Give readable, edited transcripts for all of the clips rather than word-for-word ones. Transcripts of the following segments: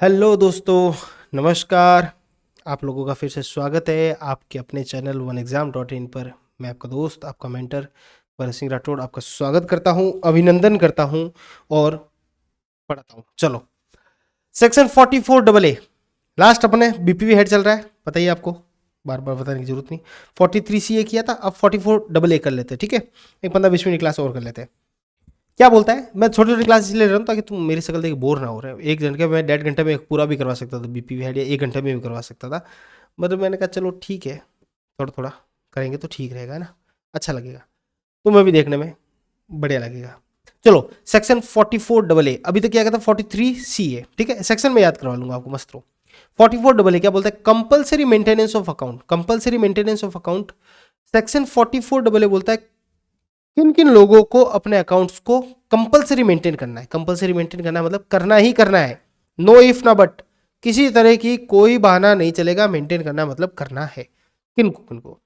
Hello दोस्तों, नमस्कार। आप लोगों का फिर से स्वागत है आपके अपने channel one exam dot in पर। मैं आपका दोस्त, आपका मेंटर भरत सिंह राठौड़ आपका स्वागत करता हूं, अभिनंदन करता हूं और पढ़ाता हूं। चलो, सेक्शन 44 AA लास्ट अपने बीपीवी हेड चल रहा है, बताइए आपको, बार बार बताने की जरूरत नहीं। 43 CA किया था, अब 44 AA कर लेते हैं, ठीक है। एक 15-20 मिनट क्लास और कर लेते हैं। क्या बोलता है, मैं छोटी छोटी क्लास इसलिए ले रहा हूँ ताकि तुम मेरी शक्ल देख बोर ना हो रहे हो। एक घंटे में 1.5 घंटे में पूरा भी करवा सकता था बीपीवी हेड, या 1 घंटे में भी करवा सकता था। मतलब मैंने कहा चलो ठीक है, थोड़ा थोड़ा करेंगे तो ठीक रहेगा ना, अच्छा लगेगा, तुम्हें भी देखने में बढ़िया लगेगा। चलो, सेक्शन 44 AA, अभी तक क्या कहता है 43 CA, ठीक है। सेक्शन में याद करवा लूंगा आपको, मस्त रहो। 44 AA क्या बोलता है, compulsory maintenance of account. Compulsory maintenance of account section 44 AA बोलता है किन किन लोगों को अपने अकाउंट्स को कंपलसरी मेंटेन करना है। कंपलसरी मेंटेन करना है मतलब करना ही करना है, नो इफ ना बट, किसी तरह की कोई बहाना नहीं चलेगा। मेंटेन करना मतलब करना है। किनको किनको?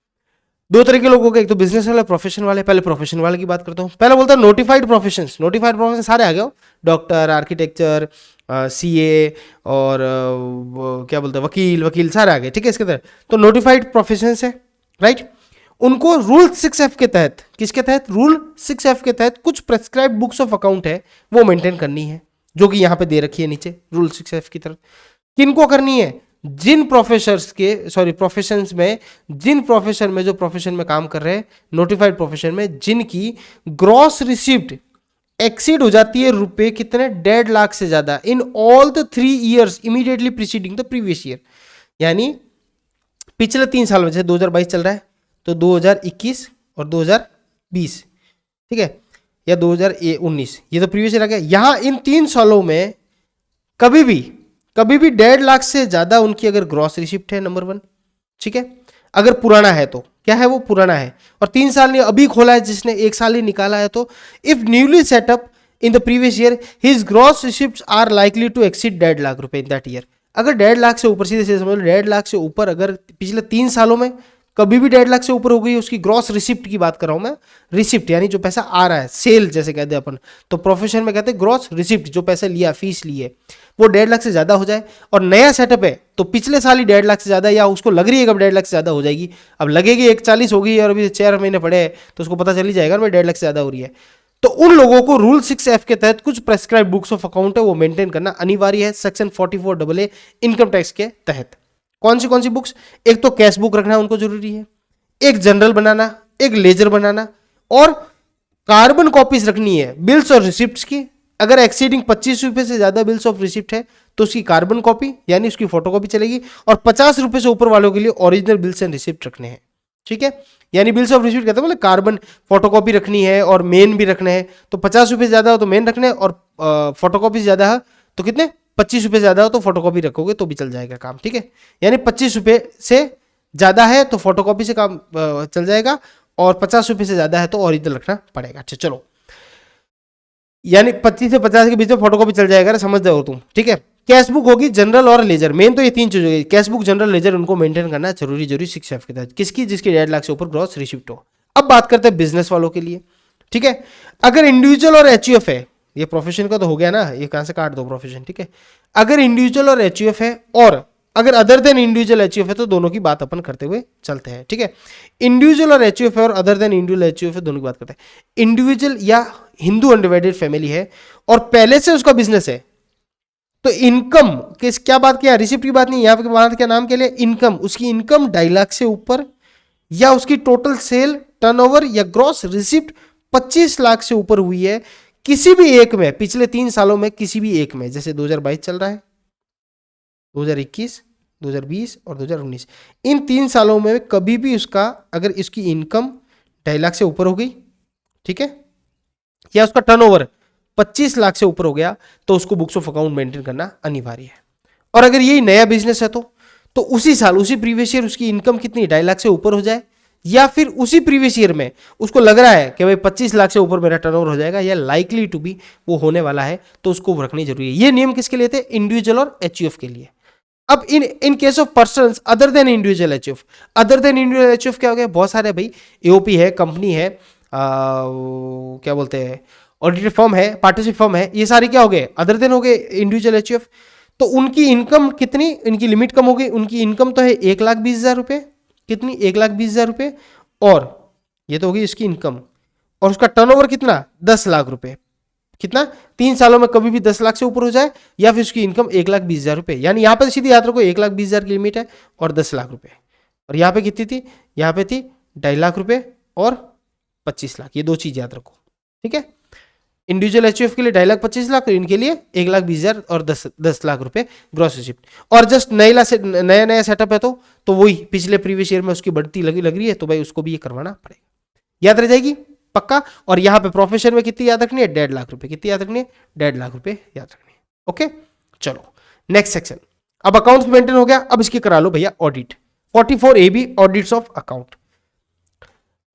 दो तरह के लोगों के, एक तो बिजनेस वाले, प्रोफेशन वाले। पहले प्रोफेशन वाले की बात करता हूँ। पहले बोलता है नोटिफाइड प्रोफेशन। नोटिफाइड प्रोफेशन सारे आ गए, डॉक्टर, आर्किटेक्चर, सीए और क्या बोलते हैं वकील, वकील सारे आ गए, ठीक है इसके तरह। तो नोटिफाइड प्रोफेशन है, राइट। उनको रूल 6F के तहत, किसके तहत? रूल 6F के तहत कुछ प्रेस्क्राइब बुक्स ऑफ अकाउंट है वो मेंटेन करनी है, जो कि यहां पे दे रखी है नीचे रूल 6F की तरफ। किनको करनी है? जिन प्रोफेसर्स के, सॉरी प्रोफेशंस में, जिन प्रोफेशन में, जो प्रोफेशन में काम कर रहे हैं, नोटिफाइड प्रोफेशन में, जिनकी ग्रॉस रिसिप्ट एक्सीड हो जाती है रुपए कितने, 1.5 लाख से ज्यादा, in all the 3 years immediately preceding the previous year. यानी पिछले 3 साल में, जैसे 2022 चल रहा है तो 2021 और 2020, ठीक है, या 2019, ये तो प्रीवियस ईयर आ गया। यहां इन 3 सालों में कभी भी 1.5 लाख से ज्यादा उनकी अगर ग्रॉस रिसिप्ट है, नंबर 1, ठीक है। अगर पुराना है तो क्या है, वो पुराना है, और 3 साल ने अभी खोला है, जिसने 1 साल ही निकाला है, तो if newly setup in the previous year his gross receipt are likely to exceed 1.5 lakh रुपए इन दैट ईयर। अगर 1.5 लाख से ऊपर, सीधे सीधे समझ लो 1.5 लाख से ऊपर अगर पिछले 3 सालों में कभी भी 1.5 लाख से ऊपर हो गई, उसकी ग्रॉस रिसिप्ट की बात कर रहा हूं मैं। रिसिप्ट यानी जो पैसा आ रहा है, सेल जैसे कहते हैं अपन, तो प्रोफेशन में कहते हैं ग्रॉस रिसिप्ट, जो पैसा लिया, फीस ली है, वो 1.5 लाख से ज्यादा हो जाए, और नया सेटअप है तो पिछले साल ही 1.5 लाख से ज्यादा, या उसको लग रही है कब 1.5 लाख से ज्यादा हो जाएगी, अब लगेगी 140 हो गई और अभी 4 महीने पड़े हैं तो उसको पता चल ही जाएगा ना 1.5 लाख से ज्यादा हो रही है। तो उन लोगों को रूल 6F के तहत कुछ प्रेस्क्राइब बुक्स ऑफ अकाउंट है वो मेंटेन करना अनिवार्य है, सेक्शन 44 AA इनकम टैक्स के तहत। कौन सी बुक्स? एक तो कैश बुक रखना उनको जरूरी है, एक जनरल बनाना, एक लेजर बनाना, और कार्बन कॉपीज रखनी है बिल्स और रिसिप्ट्स की। अगर एक्सीडिंग 25 रुपए से ज्यादा बिल्स ऑफ रिसिप्ट है तो उसकी कार्बन कॉपी यानी उसकी फोटोकॉपी चलेगी, और 50 रुपए से ऊपर वालों के लिए ओरिजिनल बिल्स एंड रिसिप्ट रखने हैं, ठीक है। यानी बिल्स ऑफ रिसिप्ट कहते हैं मतलब कार्बन फोटोकॉपी रखनी है और मेन भी रखने हैं, तो 50 रुपए से ज्यादा हो तो मेन रखने हैं, और फोटोकॉपी ज्यादा है तो कितने, 25 रुपए से ज्यादा हो तो फोटोकॉपी रखोगे तो भी चल जाएगा काम, ठीक है। यानी 25 रुपए से ज्यादा है तो फोटोकॉपी से काम चल जाएगा, और 50 रुपए से ज्यादा है तो ओरिजिनल रखना पड़ेगा। अच्छा चलो, यानी 25 से 50 के बीच में फोटोकॉपी चल जाएगा ना, समझ जाओ तुम, ठीक है। कैश बुक होगी, जनरल और लेजर, मेन तो ये 3 चीज होगी, कैश बुक, जनरल, लेजर, उनको मेंटेन करना जरूरी 6F के तहत। किसकी? जिसकी 1.5 लाख से ऊपर ग्रॉस रिसिप्ट हो। अब बात करते हैं बिजनेस वालों के लिए, ठीक है। अगर इंडिविजुअल और HUF है, ये प्रोफेशन का तो हो गया ना, ये कहां से काट दो प्रोफेशन, ठीक है। अगर इंडिविजुअल और HUF है, और अगर अदर देन इंडिविजुअल HUF है, तो दोनों की बात अपन करते हुए चलते हैं, ठीक है। इंडिविजुअल और HUF है और अदर देन इंडिविजुअल HUF है, दोनों की बात करते हैं। इंडिविजुअल या हिंदू अनडिवाइडेड फैमिली है और पहले से उसका बिजनेस है, तो इनकम किस, क्या बात किया, रिसिप्ट की बात नहीं, यहां पर बात क्या नाम के लिए, इनकम, उसकी इनकम 2.5 लाख से ऊपर, या उसकी टोटल सेल, टर्नओवर या ग्रॉस रिसिप्ट 25 लाख से ऊपर हुई है किसी भी एक में, पिछले 3 सालों में किसी भी एक में, जैसे 2022 चल रहा है, 2021, 2020 और 2019, इन 3 सालों में कभी भी उसका, अगर इसकी इनकम 2.5 लाख से ऊपर हो गई, ठीक है, या उसका टर्नओवर 25 लाख से ऊपर हो गया, तो उसको बुक्स ऑफ अकाउंट मेंटेन करना अनिवार्य है। और अगर यही नया बिजनेस है तो उसी साल, उसी प्रीवियस ईयर उसकी इनकम कितनी, 2.5 लाख से ऊपर हो जाए, या फिर उसी प्रीवियस ईयर में उसको लग रहा है कि भाई 25 लाख से ऊपर मेरा टर्नओवर हो जाएगा, या लाइकली टू बी वो होने वाला है, तो उसको रखनी जरूरी है। ये नियम किसके लिए थे? इंडिविजुअल और HUF के लिए। अब in case of person other than individual HUF, other than individual HUF क्या हो गया, बहुत सारे भाई, AOP है, कंपनी है, क्या बोलते हैं, ऑडिटेड फर्म है, पार्टनरशिप फर्म है, ये सारे क्या हो गए, अदर देन हो गए इंडिविजुअल HUF। तो उनकी इनकम कितनी, इनकी लिमिट कम हो गई, उनकी इनकम तो है 1,20,000 रुपये, कितनी 1,20,000 रुपये, और ये तो होगी इसकी इनकम, और उसका टर्नओवर कितना 10 लाख रुपए, कितना 3 सालों में कभी भी 10 लाख से ऊपर हो जाए, या फिर उसकी इनकम 1,20,000 रुपये, यानी यहां पर सीधी याद रखो 1,20,000 की लिमिट है और 10 लाख रुपए, और यहाँ पे कितनी थी, यहाँ पे थी 2.5 लाख रुपए और 25 लाख, ये दो चीज याद रखो, ठीक है। इंडिविजुअल एचयूएफ के लिए 2,25,000 और इनके लिए 1,20,000 और 10 लाख रुपए ग्रॉस रिसिप्ट, और जस्ट नया नया सेटअप है तो वही पिछले प्रीवियस ईयर में उसकी बढ़ती लग रही है, तो भाई उसको भी ये करवाना पड़ेगा, याद रह जाएगी पक्का। और यहाँ पे प्रोफेशन में कितनी याद रखनी है, 1.5 लाख रुपए, कितनी याद रखनी है, 1.5 लाख रुपए याद रखनी है, ओके। चलो नेक्स्ट सेक्शन, अब अकाउंट्स मेंटेन हो गया, अब इसकी करा लो भैया audit, 44AB audits of account.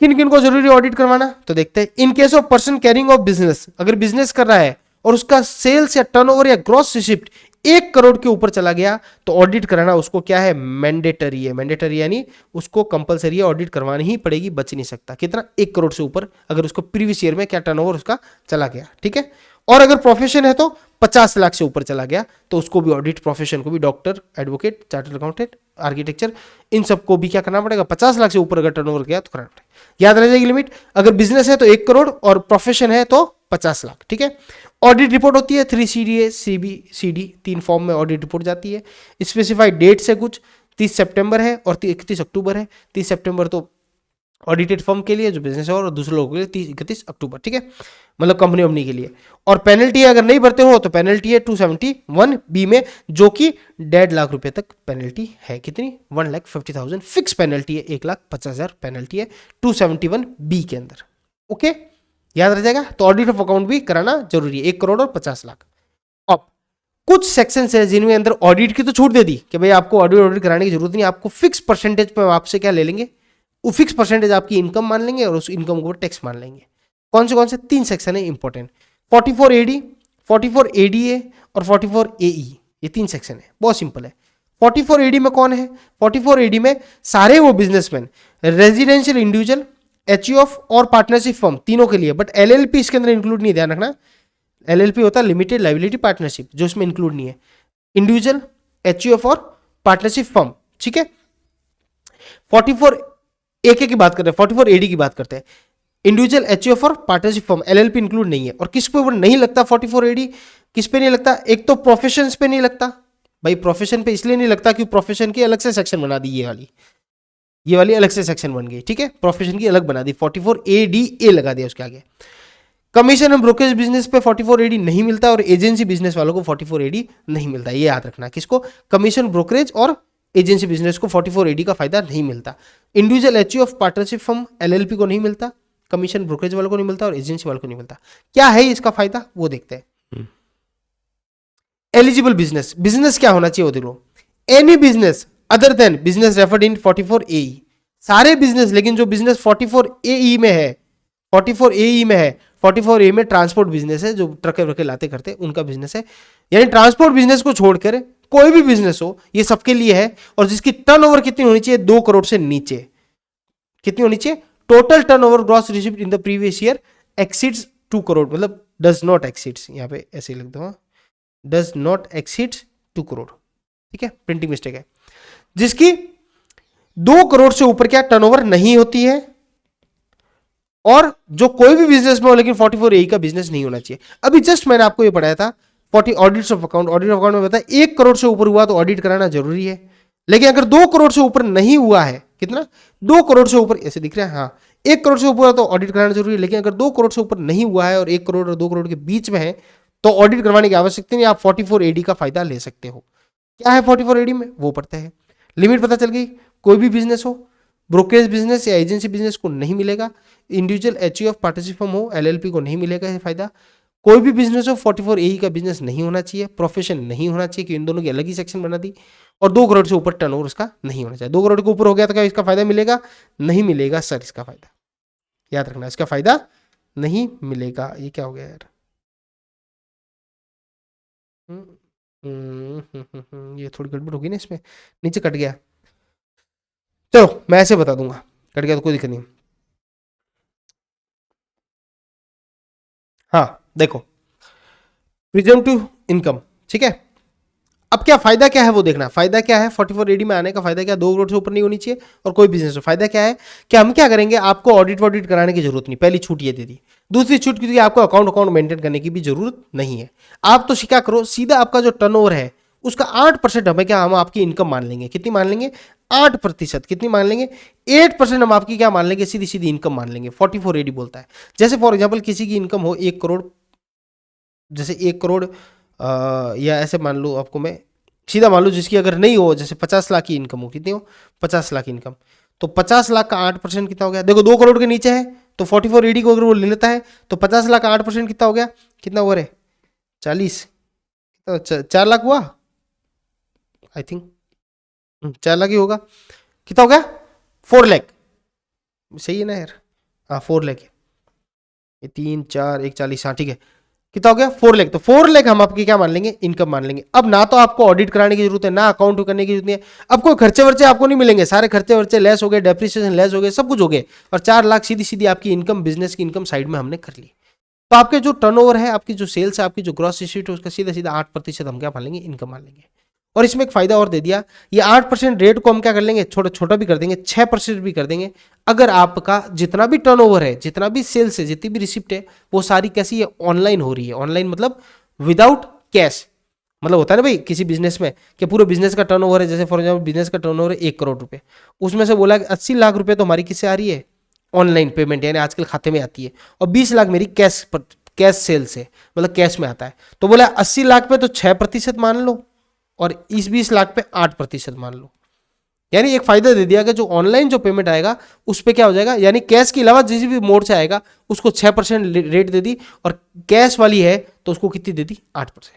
किन किन को जरूरी ऑडिट करवाना, तो देखते हैं। In case of person carrying of business, अगर बिजनेस कर रहा है और उसका सेल्स या टर्नओवर या ग्रॉस रिसिप्ट 1 करोड़ के ऊपर चला गया, तो ऑडिट कराना उसको क्या है, मैंडेटरी है। मैंडेटरी यानी उसको कंपलसरी है, ऑडिट करवानी ही पड़ेगी, बच नहीं सकता। कितना, 1 करोड़ से ऊपर, अगर उसको प्रीवियस ईयर में क्या टर्नओवर उसका चला गया, ठीक है। और अगर प्रोफेशन है तो 50 लाख से ऊपर चला गया, तो उसको भी ऑडिट, प्रोफेशन को भी, doctor, advocate, chartered accountant, architecture, इन सबको भी क्या करना पड़ेगा, 50 लाख से ऊपर अगर टर्नओवर गया तो करना पड़ेगा। याद रह जाएगी लिमिट, अगर बिजनेस है तो 1 करोड़ और प्रोफेशन है तो 50 लाख, ठीक है। ऑडिट रिपोर्ट होती है 3CDA, CBCD, 3 फॉर्म में ऑडिट रिपोर्ट जाती है। स्पेसिफाइड डेट्स है कुछ, 30 सितंबर है और 31 अक्टूबर है। 30 सितंबर तो ऑडिटेड फर्म के लिए जो बिजनेस है, और दूसरे लोगों के लिए 31 अक्टूबर, ठीक है, मतलब कंपनी वंपनी के लिए। और पेनल्टी अगर नहीं भरते हो तो पेनल्टी है 271B में, जो कि 1.5 लाख रुपए तक पेनल्टी है। कितनी, 1,50,000 फिक्स पेनल्टी है, 1,50,000 पेनल्टी है 271B के अंदर, ओके, याद रह जाएगा। तो ऑडिट ऑफ अकाउंट भी कराना जरूरी है, 1 करोड़ और 50 लाख। अब कुछ सेक्शन है जिनमें अंदर ऑडिट की तो छूट दे दी कि भाई आपको ऑडिट कराने की जरूरत नहीं, आपको फिक्स परसेंटेज पर आपसे क्या ले लेंगे, वो फिक्स परसेंटेज आपकी इनकम मान लेंगे और उस इनकम के ऊपर टैक्स मान लेंगे। कौन से 3 सेक्शन है इंपॉर्टेंट, 44AD, 44ADA और 44AE, ये 3 सेक्शन है, बहुत सिंपल है। 44AD में कौन है, 44AD में सारे वो बिजनेसमैन, रेजिडेंशियल इंडिविजुअल, एचयूएफ और पार्टनरशिप फर्म, तीनों के लिए, बट एलएलपी इसके अंदर इंक्लूड नहीं, ध्यान रखना। एलएलपी होता है लिमिटेड लाइबिलिटी पार्टनरशिप, जो इसमें इंक्लूड नहीं है। इंडिविजुअल, एचयूएफ और पार्टनरशिप फर्म, ठीक है। 44 AK की बात करते हैं, 44AD की बात करते हैं। इंडिविजुअल, एचयूएफ और पार्टनरशिप फर्म, एलएलपी इंक्लूड नहीं है। और किस पे ऊपर नहीं लगता 44AD, किस पे नहीं लगता, एक तो प्रोफेशन पे नहीं लगता भाई, प्रोफेशन पे इसलिए नहीं लगता कि प्रोफेशन की अलग से सेक्शन बना दी, ये वाली अलग से सेक्शन बन गई, ठीक है, प्रोफेशन की अलग बना दी, 44ADA लगा दिया उसके आगे। कमीशन एंड ब्रोकरेज बिजनेस पे 44AD नहीं मिलता, और एजेंसी बिजनेस वालों को 44AD नहीं मिलता, ये याद रखना। किसको, कमीशन, ब्रोकरेज और एजेंसी बिजनेस को 44AD का फायदा नहीं मिलता। Individual, HUF, partnership firm, LLP को नहीं मिलता, कमीशन ब्रोकरेज वालों को नहीं मिलता और एजेंसी वालों को नहीं मिलता। क्या है इसका फायदा, वो देखते हैं। एलिजिबल बिजनेस, बिजनेस क्या होना चाहिए वो देखो, any business other than business referred in 44AE, सारे बिजनेस, लेकिन जो बिजनेस 44AE में है, 44AE में है, 44A में ट्रांसपोर्ट बिजनेस है, जो ट्रके व्रके लाते करते उनका बिजनेस है, यानी ट्रांसपोर्ट बिजनेस को छोड़कर कोई भी बिजनेस हो, ये सबके लिए है। और जिसकी टर्नओवर कितनी होनी चाहिए, 2 करोड़ से नीचे, कितनी होनी चाहिए, total turnover gross receipt in the previous year exceeds 2 crore, मतलब डज नॉट एक्सीड्स, यहाँ पे ऐसे लिख दो, डज नॉट एक्सीड्स 2 करोड़, ठीक है, प्रिंटिंग मिस्टेक है। जिसकी 2 करोड़ से ऊपर क्या टर्नओवर नहीं होती है, और जो कोई भी बिजनेस में हो, लेकिन 44AE का बिजनेस नहीं होना चाहिए। अभी जस्ट मैंने आपको ये पढ़ाया था 40 audits of account, audit of account में बताया 1 करोड़ से ऊपर हुआ तो ऑडिट कराना जरूरी है, लेकिन अगर 2 करोड़ से ऊपर नहीं हुआ है, कितना, 2 करोड़ से ऊपर, ऐसे दिख रहा है, हाँ 1 करोड़ से ऊपर है तो ऑडिट कराना जरूरी है, लेकिन अगर 2 करोड़ से ऊपर नहीं हुआ है और 1 करोड़ और 2 करोड़ के बीच में है तो ऑडिट करवाने की आवश्यकता नहीं, आप 44AD का फायदा ले सकते हो। क्या है 44AD में, वो पढ़ते हैं। लिमिट पता चल गई, कोई भी बिजनेस हो, ब्रोकरेज बिजनेस या एजेंसी बिजनेस को नहीं मिलेगा, इंडिविजुअल, एचयूएफ, पार्टनरशिप फर्म हो, एलएलपी को नहीं मिलेगा ये फायदा, कोई भी बिजनेस हो 44AE का बिजनेस नहीं होना चाहिए, प्रोफेशन नहीं होना चाहिए कि इन दोनों की अलग ही सेक्शन बना दी, और 2 करोड़ से ऊपर टर्नओवर इसका नहीं होना चाहिए। 2 करोड़ के ऊपर हो गया तो क्या इसका फायदा मिलेगा, नहीं मिलेगा सर, इसका फायदा याद रखना, इसका फायदा नहीं मिलेगा। ये क्या हो गया यार, ये थोड़ी गड़बड़ होगी ना इसमें, नीचे कट गया, चलो मैं ऐसे बता दूंगा, कट गया तो कोई दिक्कत नहीं। हाँ देखो, प्रिजम्पटिव इनकम, ठीक है, अब क्या फायदा क्या है वो देखना, फायदा क्या है 44AD में आने का फायदा क्या, 2 करोड़ से ऊपर नहीं होनी चाहिए और कोई बिजनेस हो। फायदा क्या है कि हम क्या करेंगे, आपको ऑडिट कराने की जरूरत नहीं, पहली छूट ये दे दी। दूसरी छूट क्योंकि आपको अकाउंट मेंटेन करने की भी जरूरत नहीं है। आप तो क्या करो, सीधा आपका जो टर्नओवर है उसका 8% हमें क्या, हम आपकी इनकम मान लेंगे। कितनी मान लेंगे, 8%। कितनी मान लेंगे, 8% हम आपकी क्या मान लेंगे, सीधी सीधी इनकम मान लेंगे। 44AD बोलता है जैसे फॉर एग्जाम्पल किसी की इनकम हो 1 करोड़, जैसे 1 करोड़ या ऐसे मान लो आपको मैं सीधा मान लो, जिसकी अगर नहीं हो, जैसे 50 लाख की इनकम हो, कितनी हो 50 लाख इनकम, तो 50 लाख का 8% कितना हो गया, देखो 2 करोड़ के नीचे है तो 44AD को अगर वो ले लेता है तो 50 लाख का 8% कितना हो गया, कितना हुआ रे 40, तो 4 लाख हुआ आई थिंक, 4 लाख ही होगा। कितना हो गया 4 लाख, सही है ना यार, हाँ 4 लाख है, ये 3 4 1 40, हाँ ठीक है। कितना हो गया 4 लाख, तो 4 लाख हम आपकी क्या मान लेंगे, इनकम मान लेंगे। अब ना तो आपको ऑडिट कराने की जरूरत है, ना अकाउंट करने की जरूरत है, अब कोई खर्चे वर्चे आपको नहीं मिलेंगे, सारे खर्चे वर्चे लेस हो गए, डेप्रिसिएशन लेस हो गए, सब कुछ हो गए, और 4 लाख सीधी सीधी आपकी इनकम, बिजनेस की इनकम साइड में हमने कर ली। तो आपके जो टर्नओवर है, आपकी जो सेल्स है, आपकी जो ग्रॉस रिसीट है, उसका सीधा सीधा 8% हम क्या मान लेंगे, इनकम मान लेंगे। और इसमें एक फायदा और दे दिया, ये 8% रेट को हम क्या कर लेंगे, छोटा छोटा भी कर देंगे, 6% भी कर देंगे। अगर आपका जितना भी टर्नओवर है, जितना भी सेल्स है, जितनी भी रिसिप्ट है, वो सारी कैसी है, ऑनलाइन हो रही है। ऑनलाइन मतलब विदाउट कैश, मतलब होता है ना भाई किसी बिजनेस में कि पूरे बिजनेस का टर्नओवर है, जैसे फॉर एग्जाम्पल बिजनेस का टर्नओवर है 1 करोड़ रुपए, उसमें से बोला 80 लाख रुपए तो हमारी किससे आ रही है, ऑनलाइन पेमेंट, यानी आजकल खाते में आती है, और 20 लाख मेरी कैश सेल्स है, मतलब कैश में आता है। तो बोला 80 लाख पे तो 6% मान लो, और इस 20 लाख पे 8% मान लो। यानी एक फायदा दे दिया कि जो ऑनलाइन जो पेमेंट आएगा उस पे क्या हो जाएगा, यानी कैश के अलावा जिस भी मोड से आएगा उसको 6% रेट दे दी, और कैश वाली है तो उसको कितनी दे दी, 8%।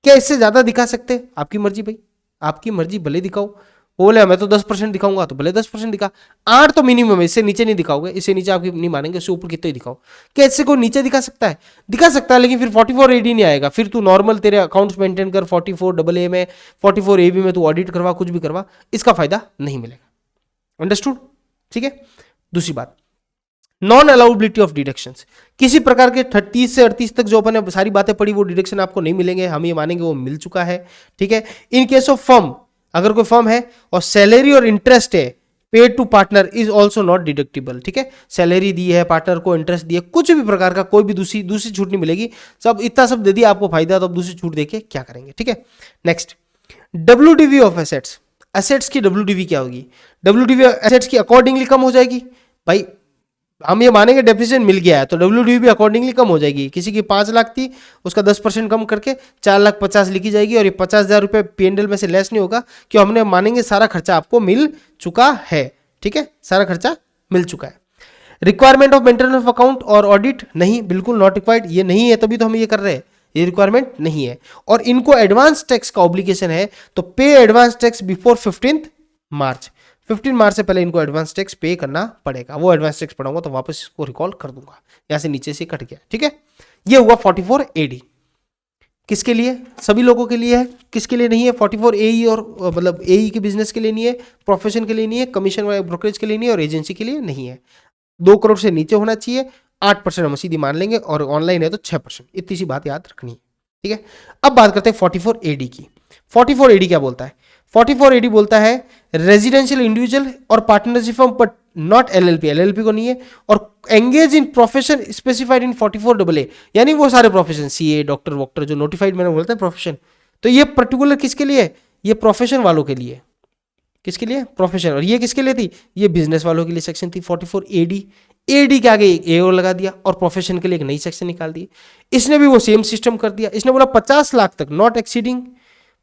क्या इससे ज्यादा दिखा सकते, आपकी मर्जी भाई, आपकी मर्जी, भले दिखाओ। वो बोले मैं तो 10% दिखाऊंगा, तो भले 10% दिखा, 8 तो मिनिमम है, इससे नीचे नहीं दिखाओगे, इससे नीचे आपकी नहीं मानेंगे, उससे ऊपर कितने दिखाओ। क्या इससे कोई नीचे दिखा सकता है, दिखा सकता है, लेकिन फिर 44AD नहीं आएगा, फिर तू नॉर्मल तेरे अकाउंट्स मेंटेन कर, 44AA में, 44AB में तू ऑडिट करवा, कुछ भी करवा, इसका फायदा नहीं मिलेगा। अंडरस्टूड, ठीक है। दूसरी बात, नॉन अलाउबिलिटी ऑफ डिडक्शंस, किसी प्रकार के 30 से 38 तक जो अपन ने सारी बातें पढ़ी वो डिडक्शन आपको नहीं मिलेंगे, हम ये मानेंगे वो मिल चुका है, ठीक है। इन केस ऑफ फर्म, अगर कोई फर्म है और सैलरी और इंटरेस्ट है paid to partner is also not deductible, ठीक है। सैलरी दी है, पार्टनर को इंटरेस्ट दिया, कुछ भी प्रकार का कोई भी दूसरी छूट नहीं मिलेगी, सब इतना सब दे दिया आपको फायदा, तो अब दूसरी छूट देके क्या करेंगे, ठीक है। Next, WDV of assets, assets की WDV क्या होगी, WDV एसेट्स की अकॉर्डिंगली कम हो जाएगी। भाई हम ये मानेंगे डेप्रिसिएशन मिल गया है तो WDV भी अकॉर्डिंगली कम हो जाएगी। किसी की 5 लाख थी, उसका 10% कम करके 4,50,000 लिखी जाएगी, और ये 50,000 रुपये P&L में से लेस नहीं होगा, क्यों, हमने मानेंगे सारा खर्चा आपको मिल चुका है, ठीक है, सारा खर्चा मिल चुका है। Requirement of maintenance of account और ऑडिट, नहीं, बिल्कुल नॉट रिक्वायर्ड, ये नहीं है, तभी तो हम ये कर रहे हैं, ये रिक्वायरमेंट नहीं है। और इनको एडवांस टैक्स का ऑब्लिगेशन है, तो पे एडवांस टैक्स बिफोर 15 मार्च, 15 मार्च से पहले इनको एडवांस टैक्स पे करना पड़ेगा। वो एडवांस टैक्स पढ़ाऊंगा तो वापस इसको रिकॉल कर दूंगा, यहां से नीचे से कट गया, ठीक है। ये हुआ 44AD, किसके लिए, सभी लोगों के लिए है, किसके लिए नहीं है, 44AE और मतलब AE के बिजनेस के लिए नहीं है, प्रोफेशन के लिए नहीं है, कमीशन वाले ब्रोकरेज के लिए नहीं है, और एजेंसी के लिए नहीं है। 2 करोड़ से नीचे होना चाहिए, 8% हम सीधी मान लेंगे, और ऑनलाइन है तो 6%, इतनी सी बात याद रखनी है, ठीक है। अब बात करते हैं 44AD की। 44AD क्या बोलता है, 44AD बोलता है रेजिडेंशियल इंडिविजुअल और partnership firm but not LLP को नहीं है, और engage in profession specified in 44AA, यानी वो सारे प्रोफेशन, CA, डॉक्टर वॉक्टर जो नोटिफाइड मैंने बोलता है प्रोफेशन, तो ये पर्टिकुलर किसके लिए, ये प्रोफेशन वालों के लिए, किसके लिए, प्रोफेशन। और ये किसके लिए थी, ये बिजनेस वालों के लिए सेक्शन थी 44AD। AD के आगे A और लगा दिया, और प्रोफेशन के लिए एक नई सेक्शन निकाल दी। इसने भी वो सेम सिस्टम कर दिया, इसने बोला 50 लाख तक, नॉट एक्सीडिंग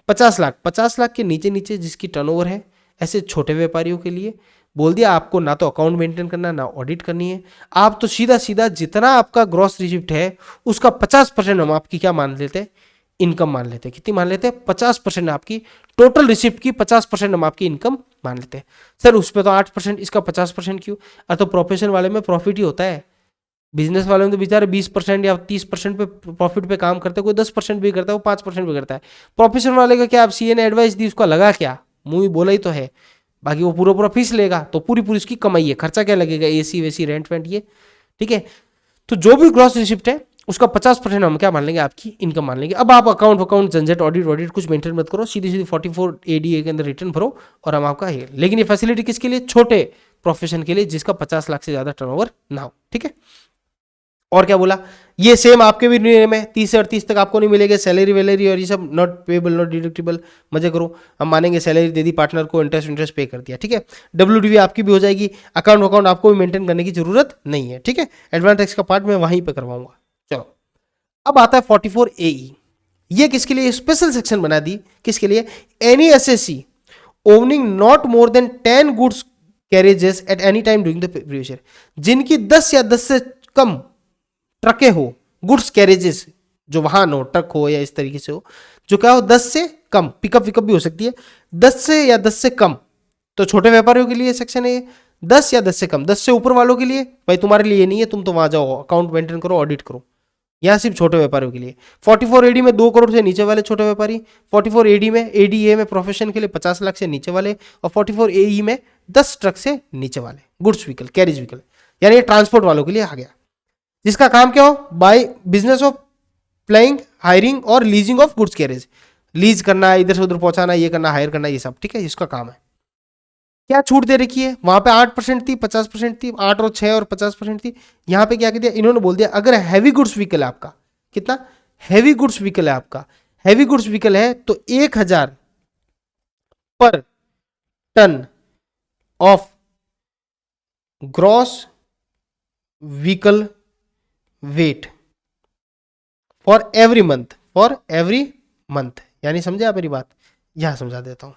50 लाख, 50 लाख के नीचे नीचे जिसकी टर्नओवर है, ऐसे छोटे व्यापारियों के लिए बोल दिया आपको ना तो अकाउंट मेंटेन करना, ना ऑडिट करनी है, आप तो सीधा सीधा जितना आपका ग्रॉस रिसिप्ट है उसका 50% हम आपकी क्या मान लेते हैं, इनकम मान लेते हैं। कितनी मान लेते हैं, 50% आपकी टोटल रिसिप्ट की 50% हम आपकी इनकम मान लेते हैं। सर उस पर तो 8%, इसका 50% क्यों, अरे तो प्रोफेशन वाले में प्रॉफिट ही होता है, बिजनेस वाले में तो बेचारे 20% या 30% पे प्रॉफिट पे काम करते हैं, कोई 10% भी करता है, वो 5% भी करता है। प्रोफेशन वाले का क्या, आप CA ने एडवाइस दी, उसका लगा क्या, मुंह ही बोला ही तो है, बाकी वो पूरा फीस लेगा, तो पूरी उसकी कमाई है, खर्चा क्या लगेगा, AC वेसी रेंट वेंट ये, ठीक है। तो जो भी ग्रॉस रिसिप्ट है उसका 50% हम क्या मान लेंगे, आपकी इनकम मान लेंगे। अब आप अकाउंट झंझट ऑडिट कुछ मेंटेन मत करो, सीधी सीधी 44 ADA के अंदर रिटर्न भरो और हम आपका ये। लेकिन ये फैसिलिटी किसके लिए, छोटे प्रोफेशन के लिए जिसका 50 लाख से ज्यादा टर्नओवर ना हो, ठीक है। और क्या बोला, ये सेम आपके भी नियम है, 30 से 38 तक आपको नहीं मिलेगा सैलरी वैलरी और ये सब, नॉट पेबल नॉट डिडक्टेबल, मजे करो। हम मानेंगे सैलरी दे दी पार्टनर को, इंटरेस्ट पे कर दिया, ठीक है। WDV आपकी भी हो जाएगी, अकाउंट आपको भी मेंटेन करने की जरूरत नहीं है, ठीक है। एडवांस टैक्स का पार्ट मैं वहीं पे करवाऊंगा। चलो अब आता है 44 AE। ये किसके लिए स्पेशल सेक्शन बना दी, किसके लिए, any SSC owning not more than 10 goods carriages at any time during the previous year, जिनकी 10 या 10 से कम ट्रकें हो, गुड्स कैरेजेस, जो वाहन हो, ट्रक हो या इस तरीके से हो, जो क्या हो 10 से कम, पिकअप विकअप भी हो सकती है, 10 से या 10 से कम, तो छोटे व्यापारियों के लिए सेक्शन है 10 या 10 से कम। 10 से ऊपर वालों के लिए भाई तुम्हारे लिए नहीं है, तुम तो वहां जाओ अकाउंट मेंटेन करो, ऑडिट करो। यह सिर्फ छोटे व्यापारियों के लिए। 44 AD में 2 करोड़ से नीचे वाले छोटे व्यापारी, 44 AD में ADA में प्रोफेशन के लिए 50 लाख से नीचे वाले, और 44 AE में 10 ट्रक से नीचे वाले गुड्स व्हीकल, कैरेज व्हीकल, यानी ट्रांसपोर्ट वालों के लिए आ गया, जिसका काम क्या हो, by business of plying, hiring और leasing of goods carriage, lease करना, इधर से उधर पहुंचाना, ये करना, हायर करना, ये सब, ठीक है, इसका काम है। क्या छूट दे रखी है, वहां पे 8% थी, 50% थी, 8 और 6 और 50% थी। यहां पे क्या कर दिया इन्होंने, बोल दिया अगर हैवी गुड्स व्हीकल है आपका, कितना हैवी गुड्स व्हीकल है आपका, हैवी गुड्स व्हीकल है तो 1000 पर ton of gross vehicle weight for every month, यानी समझे आप मेरी बात, यहां समझा देता हूं।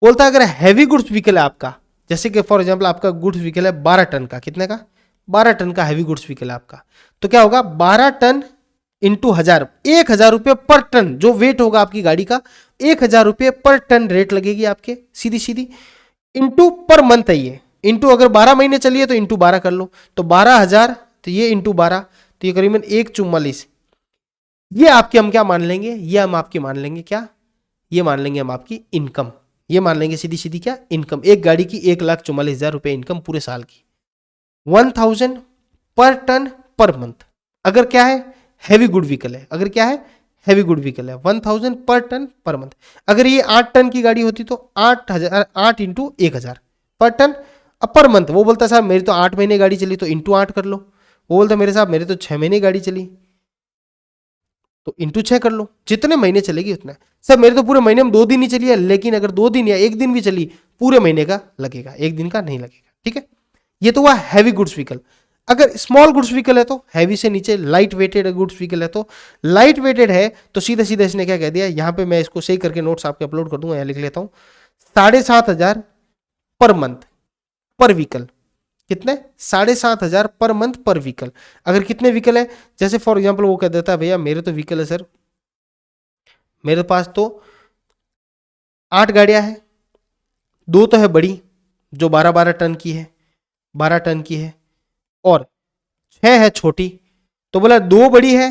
बोलता है अगर हैवी गुड्स व्हीकल है आपका, जैसे कि फॉर एग्जांपल आपका गुड्स व्हीकल है 12 टन का, कितने का, 12 टन का हैवी गुड्स व्हीकल है आपका, तो क्या होगा 12 टन इंटू 1000 रुपये पर टन, जो वेट होगा आपकी गाड़ी का 1000 रुपये पर टन रेट लगेगी आपके, सीधी सीधी, इंटू पर मंथ है ये, इंटू अगर 12 महीने चलिए तो इंटू 12 कर लो, तो 12,000, तो ये इंटू 12, तो ये करीबन 144। ये आपके हम क्या मान लेंगे, ये हम आपकी मान लेंगे क्या, ये मान लेंगे हम आपकी इनकम, ये मान लेंगे सीधी सीधी क्या, इनकम। एक गाड़ी की 1,44,000 रुपए इनकम पूरे साल की, 1000 पर टन पर मंथ। अगर क्या है हैवी गुड व्हीकल है, अगर क्या है हैवी गुड व्हीकल है 1000 पर टन पर मंथ। अगर ये 8 टन की गाड़ी होती तो 8,000, 8 इंटू 1000 पर टन। अब पर मंथ वो बोलता साहब मेरी तो 8 महीने गाड़ी चली, तो इंटू 8 कर लो। वो बोलता मेरे साहब मेरे तो 6 महीने गाड़ी चली, तो इंटू 6 कर लो, जितने महीने चलेगी उतना। सर मेरे तो पूरे महीने में 2 दिन ही चली है, लेकिन अगर 2 दिन या 1 दिन भी चली पूरे महीने का लगेगा, 1 दिन का नहीं लगेगा, ठीक है। ये तो हुआ हैवी गुड्स व्हीकल। अगर स्मॉल गुड्स व्हीकल है तो हैवी से नीचे लाइट वेटेड गुड्स व्हीकल है, तो लाइट वेटेड है तो सीधा सीधा इसने क्या कह दिया, यहां पे मैं इसको सही करके नोट्स आपके अपलोड कर दूंगा, यहां लिख लेता हूं 7,500 पर मंथ पर व्हीकल। कितने, 7,500 पर मंथ पर व्हीकल। अगर कितने व्हीकल है, जैसे फॉर एग्जांपल वो कह देता है भैया मेरे तो व्हीकल है सर, मेरे पास तो 8 गाड़ियां हैं, 2 तो है बड़ी जो 12-12 टन की है, 12 टन की है, और 6 है छोटी। तो बोला 2 बड़ी है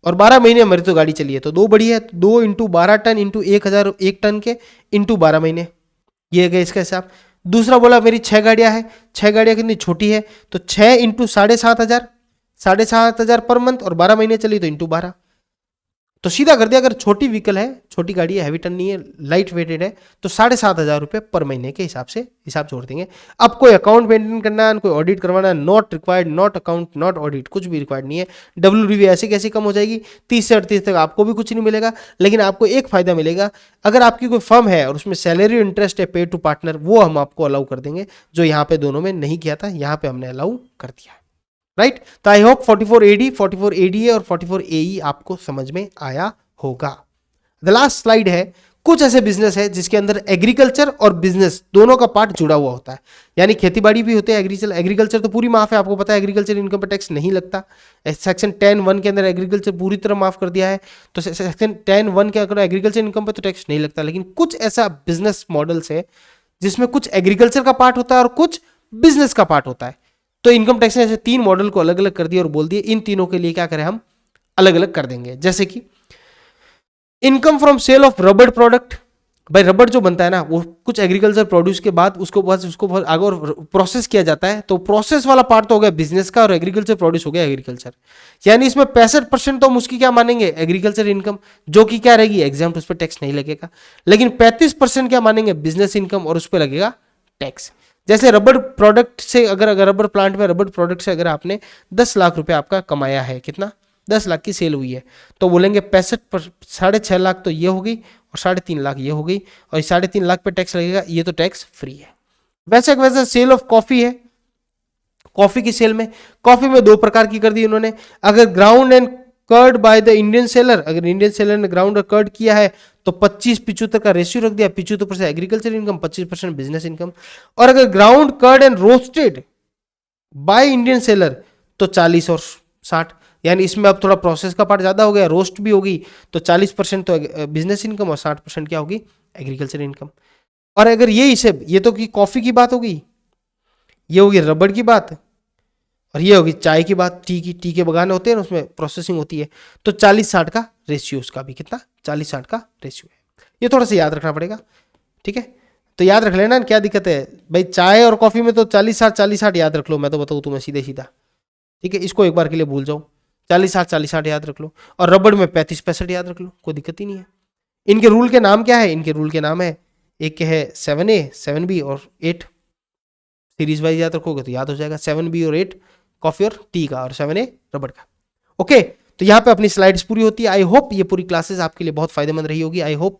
और 12 महीने मेरी तो गाड़ी चली है, तो 2 बड़ी है, 2 इंटू 12 टन इंटू 1,000 1 टन के इंटू 12 महीने, ये गए इसका हिसाब। दूसरा बोला मेरी 6 गाड़ियां है, 6 गाड़ियां कितनी छोटी है, तो 6 इंटू 7,500, 7,500 पर मंथ, और 12 महीने चली तो इंटू 12, तो सीधा कर दिया। अगर छोटी व्हीकल है, छोटी गाड़ी है, हैवी टन नहीं है, लाइट वेटेड है, तो 7,500 रुपये पर महीने के हिसाब से हिसाब जोड़ देंगे। अब कोई अकाउंट मेंटेन करना है, कोई ऑडिट करवाना है, not required, not account not audit, कुछ भी रिक्वायर्ड नहीं है। WDV ऐसी कैसी कम हो जाएगी, 30 से 38 तक आपको भी कुछ नहीं मिलेगा, लेकिन आपको एक फायदा मिलेगा, अगर आपकी कोई फर्म है और उसमें सैलरी इंटरेस्ट है पे टू पार्टनर, वो हम आपको अलाउ कर देंगे, जो यहाँ पे दोनों में नहीं किया था, यहाँ पे हमने अलाउ कर दिया, राइट। तो आई होप 44 AD, 44 ADA और 44 AE आपको समझ में आया होगा। द लास्ट स्लाइड है, कुछ ऐसे बिजनेस है जिसके अंदर एग्रीकल्चर और बिजनेस दोनों का पार्ट जुड़ा हुआ होता है, यानी खेतीबाड़ी भी होते हैं, एग्रीकल्चर तो पूरी माफ है, आपको पता है एग्रीकल्चर इनकम पर टैक्स नहीं लगता। सेक्शन 10(1) के अंदर एग्रीकल्चर पूरी तरह माफ कर दिया है, तो सेक्शन 10(1) के अगर एग्रीकल्चर इनकम पर तो टैक्स नहीं लगता। लेकिन कुछ ऐसा बिजनेस मॉडल्स है जिसमें कुछ एग्रीकल्चर का पार्ट होता है और कुछ बिजनेस का पार्ट होता है, तो इनकम टैक्स ने ऐसे 3 मॉडल को अलग अलग कर दिया और बोल दिए इन तीनों के लिए क्या करें, हम अलग अलग कर देंगे। जैसे कि income from sale of rubber product, भाई रबड़ जो बनता है ना वो कुछ एग्रीकल्चर प्रोड्यूस के बाद उसको बस उसको बहुत आगे और प्रोसेस किया जाता है, तो प्रोसेस वाला पार्ट तो हो गया बिजनेस का और एग्रीकल्चर प्रोड्यूस हो गया एग्रीकल्चर। यानी इसमें 65% तो हम उसकी क्या मानेंगे एग्रीकल्चर इनकम, जो कि क्या रहेगी एग्जाम, उस पर टैक्स नहीं लगेगा। लेकिन 35% क्या मानेंगे बिजनेस इनकम, और उस पर लगेगा टैक्स। जैसे रबड़ प्रोडक्ट से अगर रबड़ प्लांट में रबड़ प्रोडक्ट से अगर आपने 10 लाख रुपए आपका कमाया है, कितना 10 लाख की सेल हुई है, तो बोलेंगे 65.5 लाख तो ये होगी और 3.5 लाख ये हो गई, और 3.5 लाख पे टैक्स लगेगा, ये तो टैक्स फ्री है। वैसे सेल ऑफ कॉफी है, कॉफी की सेल में, कॉफी में 2 प्रकार की कर दी उन्होंने। अगर ground and cured by the Indian seller, अगर इंडियन सेलर ने ग्राउंड और कर्ड किया है तो 25-75 का रेशियो रख दिया, 75% एग्रीकल्चर इनकम, 25% बिजनेस इनकम। और अगर ground cured and roasted by Indian seller तो 40 और 60, यानी इसमें अब थोड़ा प्रोसेस का पार्ट ज्यादा हो गया, रोस्ट भी होगी, तो 40% तो बिजनेस इनकम और 60% क्या होगी एग्रीकल्चर इनकम। और अगर ये इसे ये तो की कॉफी की बात होगी, ये होगी रबड़ की बात, और ये होगी चाय की बात, टी के बगान होते हैं ना उसमें प्रोसेसिंग होती है, तो 40-60 का रेशियो उसका भी कितना 40-60 का रेशियो है। ये थोड़ा सा याद रखना पड़ेगा, ठीक है। तो याद रख लेना, क्या दिक्कत है भाई, चाय और कॉफी में तो 40-60 याद रख लो, मैं तो बताऊँ तुम्हें सीधे सीधा, ठीक है। इसको एक बार के लिए भूल जाओ, 40-60 याद रख लो, और रबड़ में 35-65 याद रख लो, कोई दिक्कत ही नहीं है। इनके रूल के नाम क्या है, इनके रूल के नाम है, एक के है 7A 7B और 8, सीरीज वाइज याद रखोगे तो याद हो जाएगा, 7B और 8 कॉफी और टी का, और 7A रबड़ का। ओके, तो यहाँ पे अपनी स्लाइड्स पूरी होती है। आई होप ये पूरी क्लासेस आपके लिए बहुत फायदेमंद रही होगी। आई होप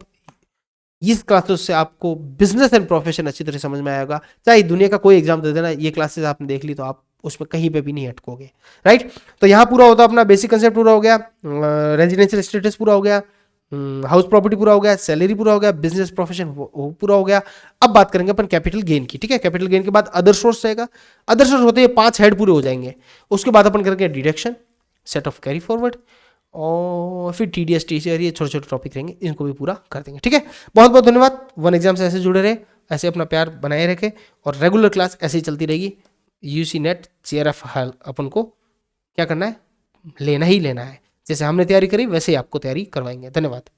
इस क्लासेस से आपको बिजनेस एंड प्रोफेशन अच्छी तरह समझ में आएगा। चाहे दुनिया का कोई एग्जाम दे देना, ये क्लासेस आपने देख ली तो आप उसमें कहीं पे भी नहीं अटकोगे, राइट। तो यहाँ पूरा होता अपना बेसिक कंसेप्ट पूरा हो गया, रेजिडेंशियल स्टेटस पूरा हो गया, हाउस प्रॉपर्टी पूरा हो गया, सैलरी पूरा हो गया, बिजनेस प्रोफेशन वो पूरा हो गया। अब बात करेंगे अपन कैपिटल गेन की, ठीक है। कैपिटल गेन के बाद अदर सोर्स रहेगा, अदर सोर्स होते हैं 5 हेड पूरे हो जाएंगे। उसके बाद अपन करेंगे deduction, set of carry forward, और फिर TDS TCR, ये छोटे छोटे टॉपिक रहेंगे, इनको भी पूरा कर देंगे, ठीक है। बहुत बहुत धन्यवाद। वन एग्जाम से ऐसे जुड़े रहे, ऐसे अपना प्यार बनाए रखें, और रेगुलर क्लास ऐसे ही चलती रहेगी। UC नेट CRF अपन को क्या करना है, लेना ही लेना है। जैसे हमने तैयारी करी वैसे ही आपको तैयारी करवाएंगे। धन्यवाद।